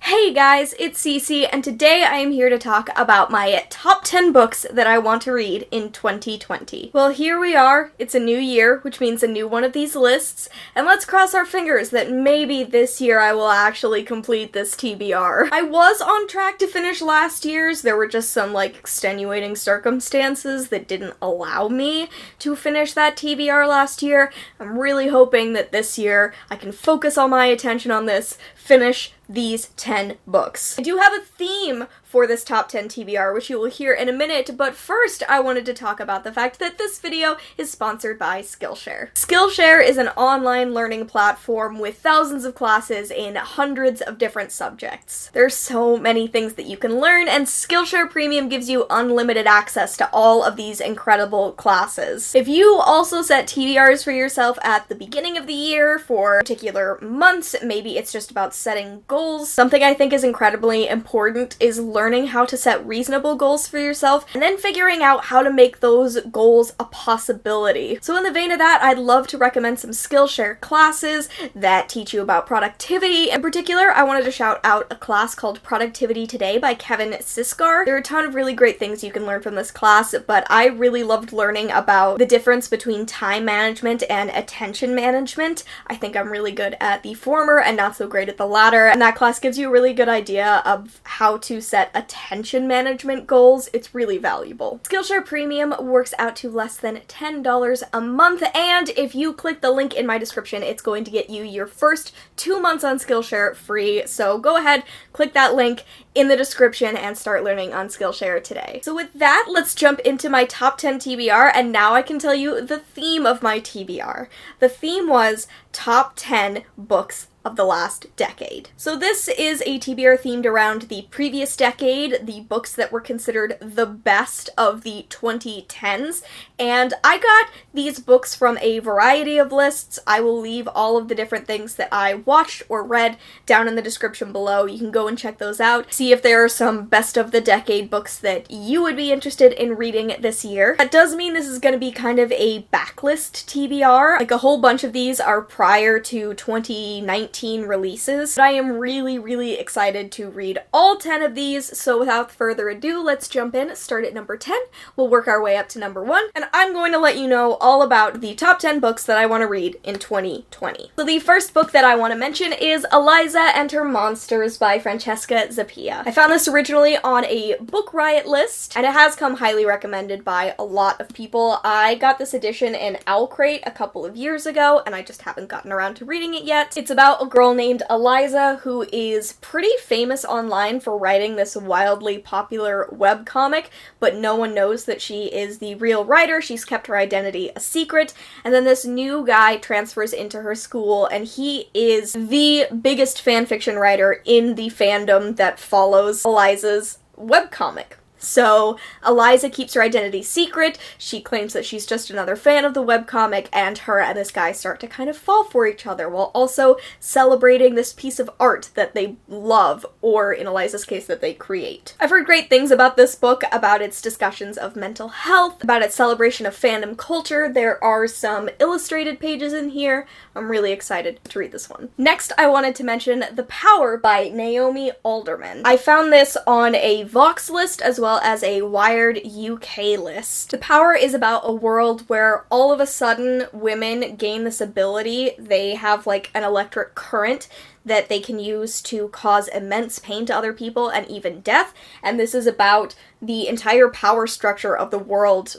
Hey guys, it's Cece, and today I am here to talk about my top 10 books that I want to read in 2020. Well, here we are. It's a new year, which means a new one of these lists, and let's cross our fingers that maybe this year I will actually complete this TBR. I was on track to finish last year's. There were just some, extenuating circumstances that didn't allow me to finish that TBR last year. I'm really hoping that this year I can focus all my attention on this, finish these 10 books. I do have a theme for this top 10 TBR, which you will hear in a minute, but first I wanted to talk about the fact that this video is sponsored by Skillshare. Skillshare is an online learning platform with thousands of classes in hundreds of different subjects. There's so many things that you can learn, and Skillshare Premium gives you unlimited access to all of these incredible classes. If you also set TBRs for yourself at the beginning of the year for particular months, maybe it's just about setting goals, something I think is incredibly important is learning how to set reasonable goals for yourself and then figuring out how to make those goals a possibility. So in the vein of that, I'd love to recommend some Skillshare classes that teach you about productivity. In particular, I wanted to shout out a class called Productivity Today by Kevin Siskar. There are a ton of really great things you can learn from this class, but I really loved learning about the difference between time management and attention management. I think I'm really good at the former and not so great at the latter, and that class gives you a really good idea of how to set attention management goals. It's really valuable. Skillshare Premium works out to less than $10 a month, and if you click the link in my description, it's going to get you your first 2 months on Skillshare free. So go ahead, click that link in the description and start learning on Skillshare today. So with that, let's jump into my top 10 TBR, and now I can tell you the theme of my TBR. The theme was top 10 books of the last decade. So this is a TBR themed around the previous decade, the books that were considered the best of the 2010s, and I got these books from a variety of lists. I will leave all of the different things that I watched or read down in the description below. You can go and check those out, see if there are some best of the decade books that you would be interested in reading this year. That does mean this is going to be kind of a backlist TBR. A whole bunch of these are prior to 2019 releases, but I am really excited to read all 10 of these, so without further ado, let's jump in, start at number 10, we'll work our way up to number 1, and I'm going to let you know all about the top 10 books that I want to read in 2020. So the first book that I want to mention is Eliza and Her Monsters by Francesca Zappia. I found this originally on a Book Riot list, and it has come highly recommended by a lot of people. I got this edition in Owlcrate a couple of years ago, and I just haven't gotten around to reading it yet. It's about a girl named Eliza who is pretty famous online for writing this wildly popular webcomic, but no one knows that she is the real writer. She's kept her identity a secret, and then this new guy transfers into her school, and he is the biggest fanfiction writer in the fandom that follows Eliza's webcomic. So Eliza keeps her identity secret, she claims that she's just another fan of the webcomic, and her and this guy start to kind of fall for each other, while also celebrating this piece of art that they love, or in Eliza's case, that they create. I've heard great things about this book, about its discussions of mental health, about its celebration of fandom culture. There are some illustrated pages in here. I'm really excited to read this one. Next, I wanted to mention The Power by Naomi Alderman. I found this on a Vox list as well as a Wired UK list. The Power is about a world where all of a sudden women gain this ability. They have an electric current that they can use to cause immense pain to other people and even death, and this is about the entire power structure of the world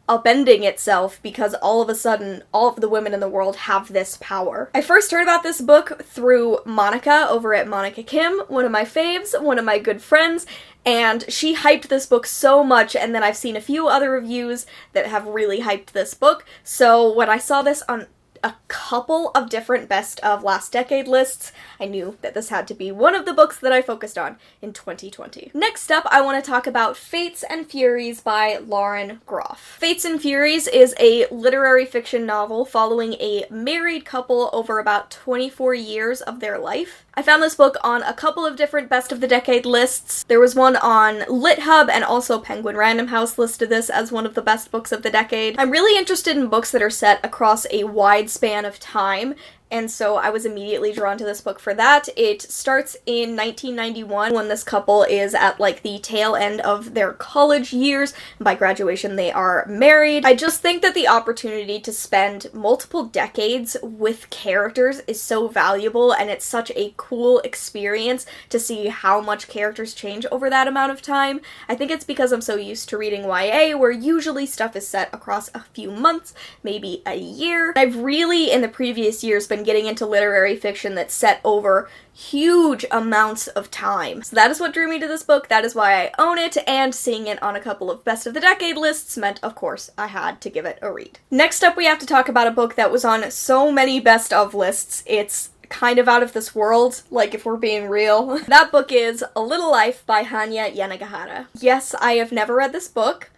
upending itself because all of a sudden all of the women in the world have this power. I first heard about this book through Monica over at Monica Kim, one of my faves, one of my good friends, and she hyped this book so much, and then I've seen a few other reviews that have really hyped this book, so when I saw this on a couple of different best of last decade lists, I knew that this had to be one of the books that I focused on in 2020. Next up, I want to talk about Fates and Furies by Lauren Groff. Fates and Furies is a literary fiction novel following a married couple over about 24 years of their life. I found this book on a couple of different best of the decade lists. There was one on LitHub, and also Penguin Random House listed this as one of the best books of the decade. I'm really interested in books that are set across a wide span of time, and so I was immediately drawn to this book for that. It starts in 1991 when this couple is at like the tail end of their college years. By graduation, they are married. I just think that the opportunity to spend multiple decades with characters is so valuable, and it's such a cool experience to see how much characters change over that amount of time. I think it's because I'm so used to reading YA, where usually stuff is set across a few months, maybe a year. I've really, in the previous years, been getting into literary fiction that's set over huge amounts of time. So that is what drew me to this book, that is why I own it, and seeing it on a couple of best of the decade lists meant, of course, I had to give it a read. Next up, we have to talk about a book that was on so many best of lists, it's kind of out of this world, like if we're being real. That book is A Little Life by Hanya Yanagihara. Yes, I have never read this book,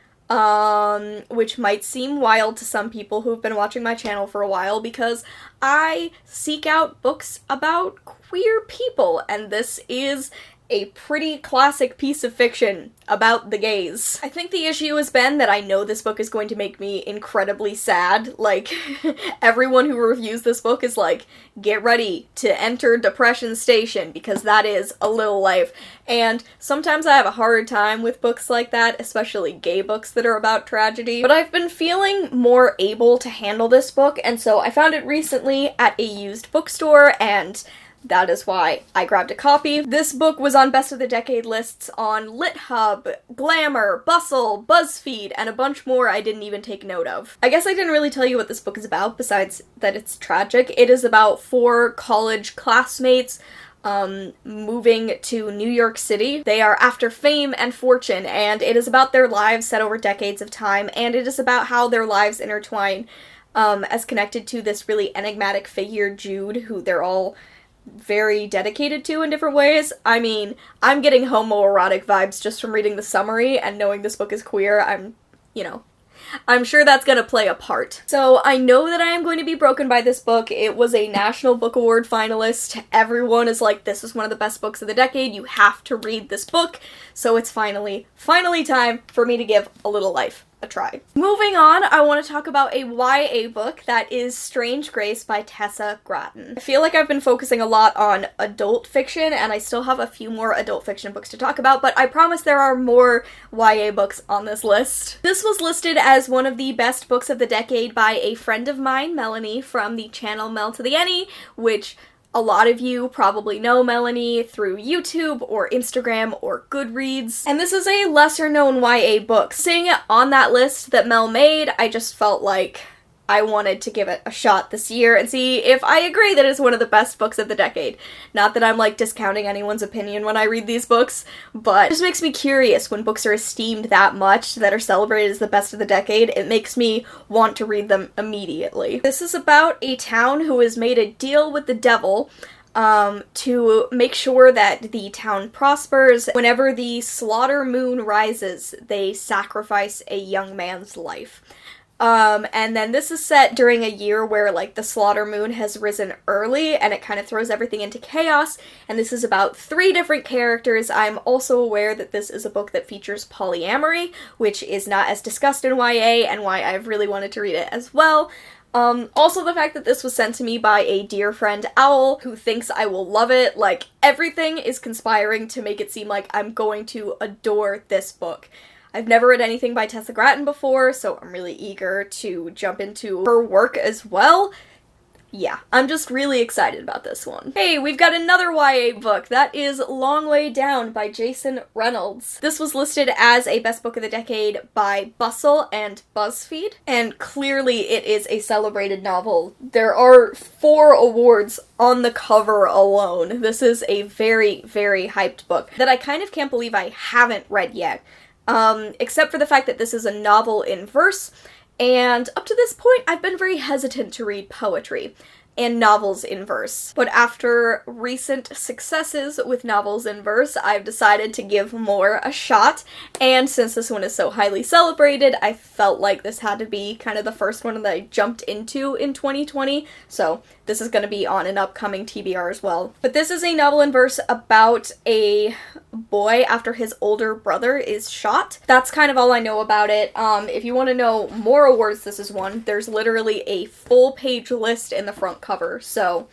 which might seem wild to some people who've been watching my channel for a while, because I seek out books about queer people, and this is a pretty classic piece of fiction about the gays. I think the issue has been that I know this book is going to make me incredibly sad. Like, everyone who reviews this book is like, get ready to enter depression station, because that is A Little Life. And sometimes I have a hard time with books like that, especially gay books that are about tragedy. But I've been feeling more able to handle this book, and so I found it recently at a used bookstore, and that is why I grabbed a copy. This book was on Best of the Decade lists on LitHub, Glamour, Bustle, BuzzFeed, and a bunch more I didn't even take note of. I guess I didn't really tell you what this book is about, besides that it's tragic. It is about 4 college classmates moving to New York City. They are after fame and fortune, and it is about their lives set over decades of time, and it is about how their lives intertwine as connected to this really enigmatic figure, Jude, who they're all very dedicated to in different ways. I mean, I'm getting homoerotic vibes just from reading the summary, and knowing this book is queer, I'm sure that's gonna play a part. So I know that I am going to be broken by this book. It was a National Book Award finalist. Everyone is like, this is one of the best books of the decade. You have to read this book. So it's finally time for me to give A Little Life a try. Moving on, I want to talk about a YA book that is Strange Grace by Tessa Gratton. I feel like I've been focusing a lot on adult fiction, and I still have a few more adult fiction books to talk about, but I promise there are more YA books on this list. This was listed as one of the best books of the decade by a friend of mine, Melanie, from the channel Mel to the Any, which a lot of you probably know Melanie through YouTube or Instagram or Goodreads. And this is a lesser known YA book. Seeing it on that list that Mel made, I just felt like I wanted to give it a shot this year and see if I agree that it's one of the best books of the decade. Not that I'm like discounting anyone's opinion when I read these books, but it just makes me curious when books are esteemed that much, that are celebrated as the best of the decade. It makes me want to read them immediately. This is about a town who has made a deal with the devil to make sure that the town prospers. Whenever the slaughter moon rises, they sacrifice a young man's life. And then this is set during a year where, like, the slaughter moon has risen early, and it kind of throws everything into chaos, and this is about 3 different characters. I'm also aware that this is a book that features polyamory, which is not as discussed in YA, and why I've really wanted to read it as well. Also the fact that this was sent to me by a dear friend, Owl, who thinks I will love it. Like, everything is conspiring to make it seem like I'm going to adore this book. I've never read anything by Tessa Gratton before, so I'm really eager to jump into her work as well. Yeah, I'm just really excited about this one. Hey, we've got another YA book. That is Long Way Down by Jason Reynolds. This was listed as a best book of the decade by Bustle and BuzzFeed, and clearly it is a celebrated novel. There are 4 awards on the cover alone. This is a very, very hyped book that I kind of can't believe I haven't read yet. Except for the fact that this is a novel in verse, and up to this point I've been very hesitant to read poetry and novels in verse. But after recent successes with novels in verse, I've decided to give more a shot, and since this one is so highly celebrated, I felt like this had to be kind of the first one that I jumped into in 2020, so this is going to be on an upcoming TBR as well. But this is a novel in verse about a boy after his older brother is shot. That's kind of all I know about it. If you want to know more awards this has won, there's literally a full page list in the front cover, so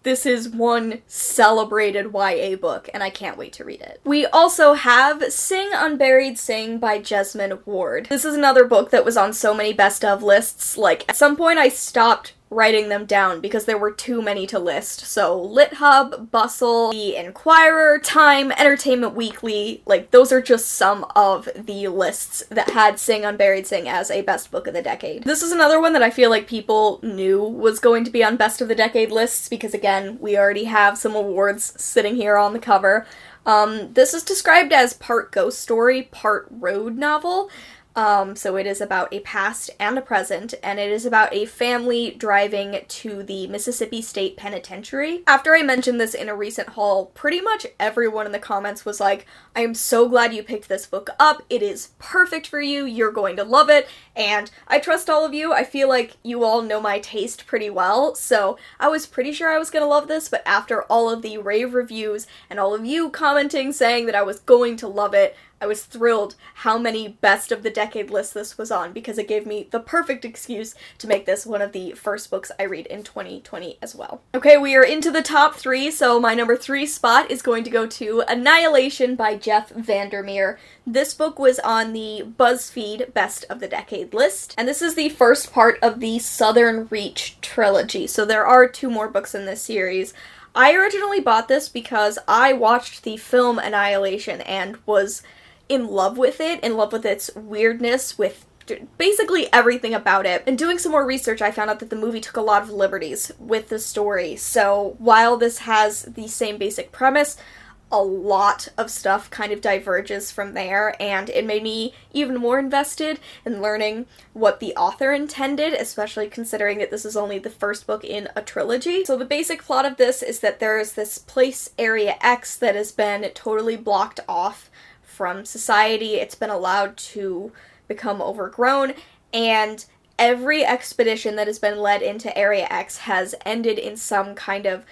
this is one celebrated YA book, and I can't wait to read it. We also have Sing Unburied Sing by Jesmyn Ward. This is another book that was on so many best of lists. Like, at some point I stopped writing them down because there were too many to list. So LitHub, Bustle, The Inquirer, Time, Entertainment Weekly, like those are just some of the lists that had Sing Unburied Sing as a best book of the decade. This is another one that I feel like people knew was going to be on best of the decade lists because again, we already have some awards sitting here on the cover. This is described as part ghost story, part road novel. So it is about a past and a present, and it is about a family driving to the Mississippi State Penitentiary. After I mentioned this in a recent haul, pretty much everyone in the comments was like, I am so glad you picked this book up, it is perfect for you, you're going to love it, and I trust all of you. I feel like you all know my taste pretty well, so I was pretty sure I was gonna love this, but after all of the rave reviews and all of you commenting saying that I was going to love it, I was thrilled how many best of the decade lists this was on because it gave me the perfect excuse to make this one of the first books I read in 2020 as well. Okay, we are into the top 3, so my number 3 spot is going to go to Annihilation by Jeff Vandermeer. This book was on the BuzzFeed Best of the Decade list, and this is the first part of the Southern Reach trilogy, so there are 2 more books in this series. I originally bought this because I watched the film Annihilation and was in love with it, in love with its weirdness, with basically everything about it. And doing some more research, I found out that the movie took a lot of liberties with the story. So while this has the same basic premise, a lot of stuff kind of diverges from there, and it made me even more invested in learning what the author intended, especially considering that this is only the first book in a trilogy. So the basic plot of this is that there is this place, Area X, that has been totally blocked off from society. It's been allowed to become overgrown, and every expedition that has been led into Area X has ended in some kind of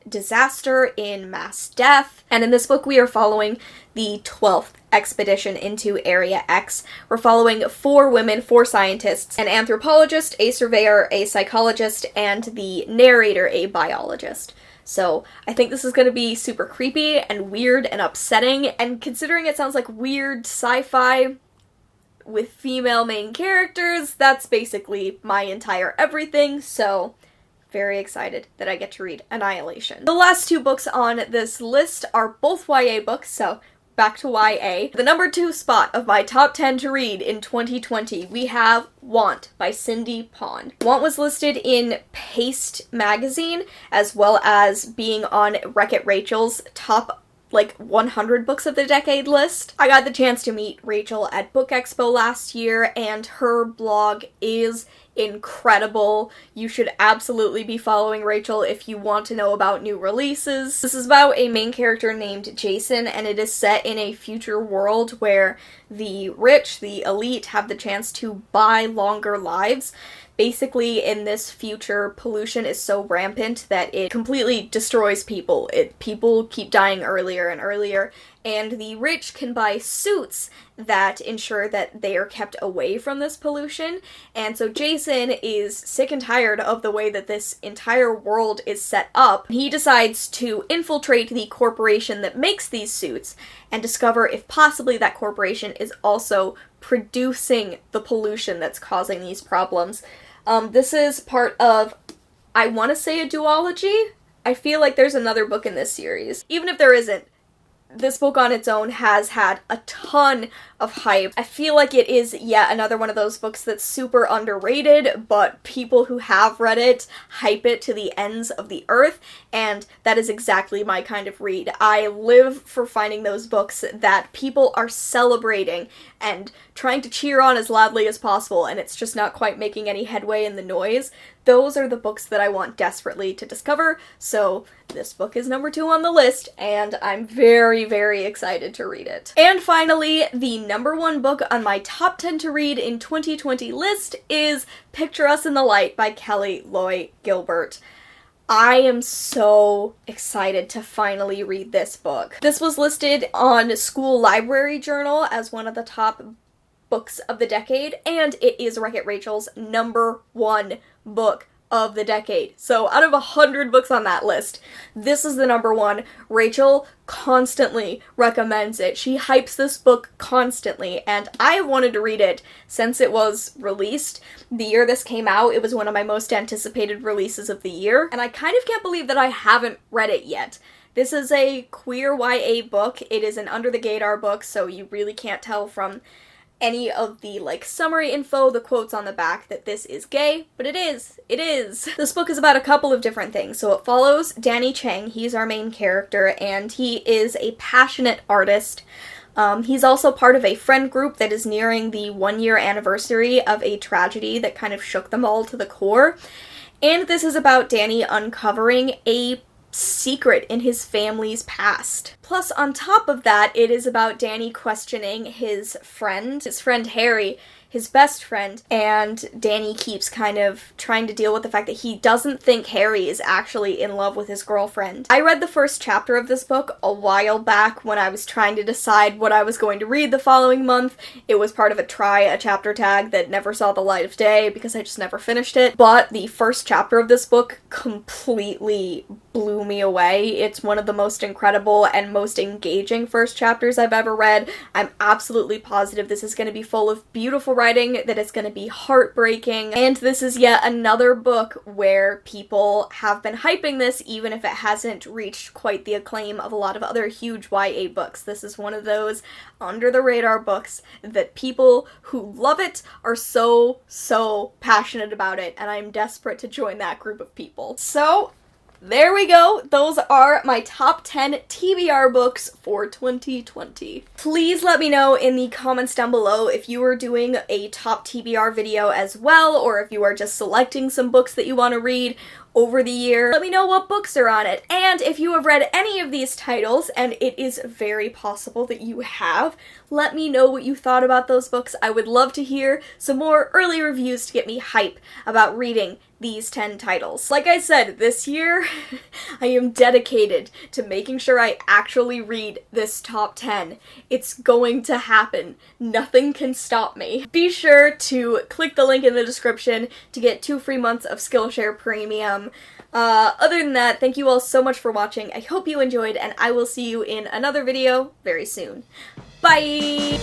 disaster, in mass death. And in this book we are following the 12th expedition into Area X. We're following 4 women, 4 scientists, an anthropologist, a surveyor, a psychologist, and the narrator, a biologist. So I think this is going to be super creepy and weird and upsetting, and considering it sounds like weird sci-fi with female main characters, that's basically my entire everything, so very excited that I get to read Annihilation. The last 2 books on this list are both YA books, so back to YA. The number 2 spot of my top 10 to read in 2020, we have Want by Cindy Pon. Want was listed in Paste magazine, as well as being on Wreck-It Rachel's top 100 books of the decade list. I got the chance to meet Rachel at Book Expo last year, and her blog is incredible. You should absolutely be following Rachel if you want to know about new releases. This is about a main character named Jason, and it is set in a future world where the rich, the elite, have the chance to buy longer lives. Basically, in this future, pollution is so rampant that it completely destroys people. People keep dying earlier and earlier, and the rich can buy suits that ensure that they are kept away from this pollution. And so Jason is sick and tired of the way that this entire world is set up. He decides to infiltrate the corporation that makes these suits and discover if possibly that corporation is also producing the pollution that's causing these problems. This is part of, I want to say, a duology. I feel like there's another book in this series. Even if there isn't, this book on its own has had a ton of hype. I feel like it is yet another one of those books that's super underrated, but people who have read it hype it to the ends of the earth, and that is exactly my kind of read. I live for finding those books that people are celebrating and trying to cheer on as loudly as possible, and it's just not quite making any headway in the noise. Those are the books that I want desperately to discover, so this book is number 2 on the list, and I'm very, very excited to read it. And finally, the number 1 book on my top 10 to read in 2020 list is Picture Us in the Light by Kelly Loy Gilbert. I am so excited to finally read this book. This was listed on School Library Journal as one of the top books of the decade, and it is Wreck-It Rachel's #1 book of the decade. So out of 100 books on that list, this is the #1. Rachel constantly recommends it. She hypes this book constantly, and I have wanted to read it since it was released. The year this came out, it was one of my most anticipated releases of the year, and I kind of can't believe that I haven't read it yet. This is a queer YA book. It is an under-the-radar book, so you really can't tell from any of the, summary info, the quotes on the back, that this is gay, but it is. It is. This book is about a couple of different things. So it follows Danny Chang. He's our main character, and he is a passionate artist. He's also part of a friend group that is nearing the 1-year anniversary of a tragedy that kind of shook them all to the core. And this is about Danny uncovering a secret in his family's past. Plus, on top of that, it is about Danny questioning his friend Harry, his best friend, and Danny keeps kind of trying to deal with the fact that he doesn't think Harry is actually in love with his girlfriend. I read the first chapter of this book a while back when I was trying to decide what I was going to read the following month. It was part of a chapter tag that never saw the light of day because I just never finished it. But the first chapter of this book completely blew me away. It's one of the most incredible and most engaging first chapters I've ever read. I'm absolutely positive this is going to be full of beautiful writing, that it's going to be heartbreaking, and this is yet another book where people have been hyping this even if it hasn't reached quite the acclaim of a lot of other huge YA books. This is one of those under-the-radar books that people who love it are so passionate about it, and I'm desperate to join that group of people. So, there we go. Those are my top 10 TBR books for 2020. Please let me know in the comments down below if you are doing a top TBR video as well, or if you are just selecting some books that you want to read over the year. Let me know what books are on it. And if you have read any of these titles, and it is very possible that you have, let me know what you thought about those books. I would love to hear some more early reviews to get me hype about reading these 10 titles. Like I said, this year, I am dedicated to making sure I actually read this top 10. It's going to happen. Nothing can stop me. Be sure to click the link in the description to get 2 free months of Skillshare Premium. Other than that, thank you all so much for watching. I hope you enjoyed, and I will see you in another video very soon. Bye!